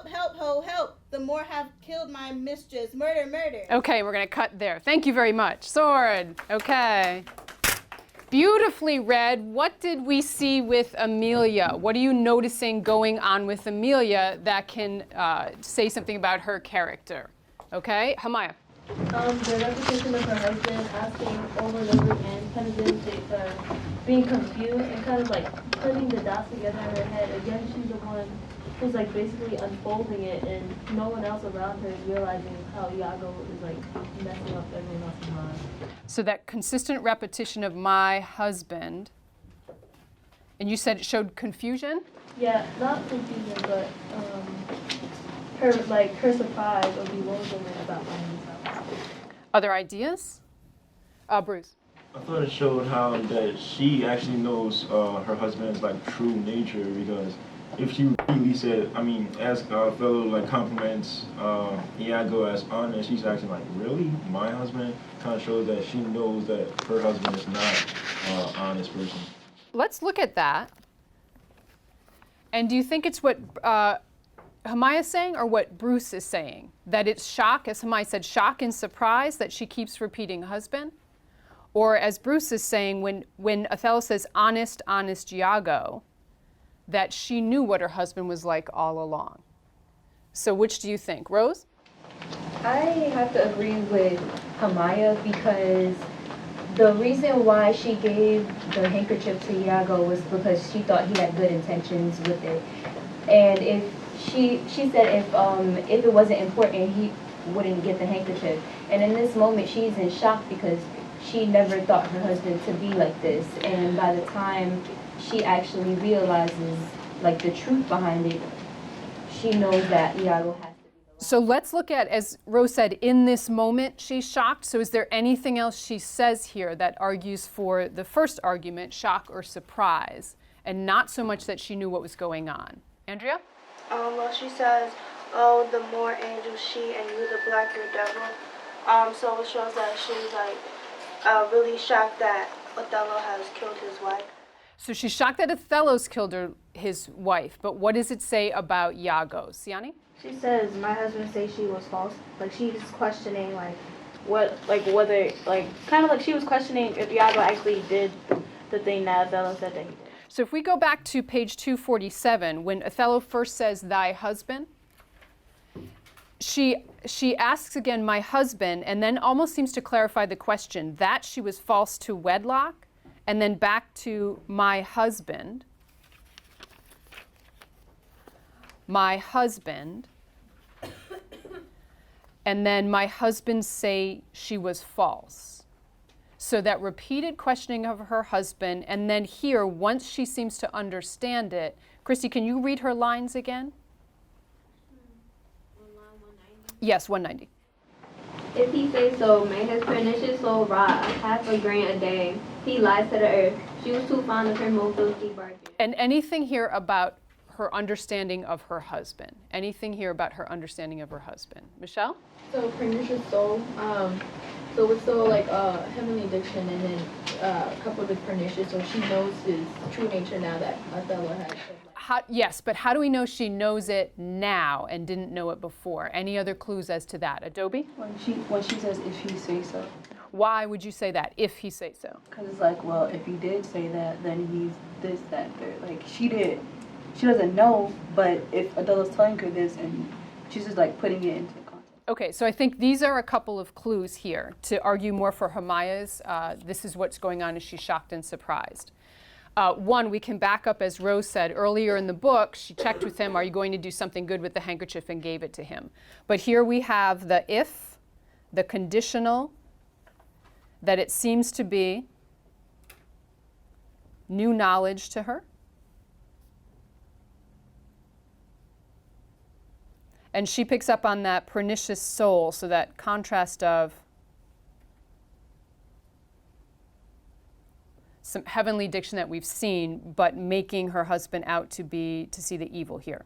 help, help, ho, help. The Moor have killed my mistress. Murder, murder. Okay, we're going to cut there. Thank you very much. Sword. Okay. Beautifully read. What did we see with Amelia? What are you noticing going on with Amelia that can say something about her character? Okay, Hamaya. The repetition of her husband asking over and over again, kind of being confused and kind of like putting the dots together in her head. Again, she's the one who's like basically unfolding it, and no one else around her is realizing how Iago is like messing up everyone else's mind. So that consistent repetition of my husband, and you said it showed confusion? Yeah, not confusion, but her surprise or bewilderment about finding this out. Other ideas? Bruce. I thought it showed how that she actually knows her husband's like true nature, because if she really said, as fellow like compliments Iago as honest, she's actually like, really? My husband? Kind of shows that she knows that her husband is not an honest person. Let's look at that. And do you think it's what Hamaya's saying or what Bruce is saying? That it's shock, as Hamaya said, shock and surprise that she keeps repeating husband? Or as Bruce is saying, when Othello says, honest, honest Iago, that she knew what her husband was like all along. So which do you think? Rose? I have to agree with Hamaya, because the reason why she gave the handkerchief to Iago was because she thought he had good intentions with it. And if she said if it wasn't important, he wouldn't get the handkerchief. And in this moment, she's in shock because she never thought her husband to be like this. And by the time she actually realizes like the truth behind it, she knows that Iago has to be the one. So let's look at, as Rose said, in this moment she's shocked. So is there anything else she says here that argues for the first argument, shock or surprise, and not so much that she knew what was going on? Andrea? Well, she says, oh, the more angel she and you the blacker devil. So it shows that she's like really shocked that Othello has killed his wife. So she's shocked that Othello's killed his wife, but what does it say about Iago? Siani? She says, my husband says she was false. Like, she's questioning, whether kind of like she was questioning if Iago actually did the thing that Othello said that he did. So if we go back to page 247, when Othello first says, thy husband, she asks again, my husband, and then almost seems to clarify the question, that she was false to wedlock, and then back to my husband, and then my husband say she was false. So that repeated questioning of her husband, and then here, once she seems to understand it, Christy, can you read her lines again? Line 190. Yes, 190. If he say so, may his pernicious soul rot half a grain a day. He lies to the earth. She was too fond of him, more filthy bargain. And anything here about her understanding of her husband? Anything here about her understanding of her husband? Michelle? So pernicious soul, so it's still like heavenly diction, and then coupled with pernicious, so she knows his true nature now that Othello has. Yes, but how do we know she knows it now and didn't know it before? Any other clues as to that? Adobe? When she says, if he say so. Why would you say that, if he say so? Because it's like, well, if he did say that, then he's this, that, third. Like, she doesn't know, but if Othello's telling her this, and she's just like putting it into context. Okay, so I think these are a couple of clues here to argue more for Hamaya's. This is what's going on, is she's shocked and surprised. One, we can back up, as Rose said earlier in the book, she checked with him, are you going to do something good with the handkerchief, and gave it to him. But here we have the if, the conditional, that it seems to be new knowledge to her. And she picks up on that pernicious soul, so that contrast of some heavenly diction that we've seen, but making her husband out to see the evil here.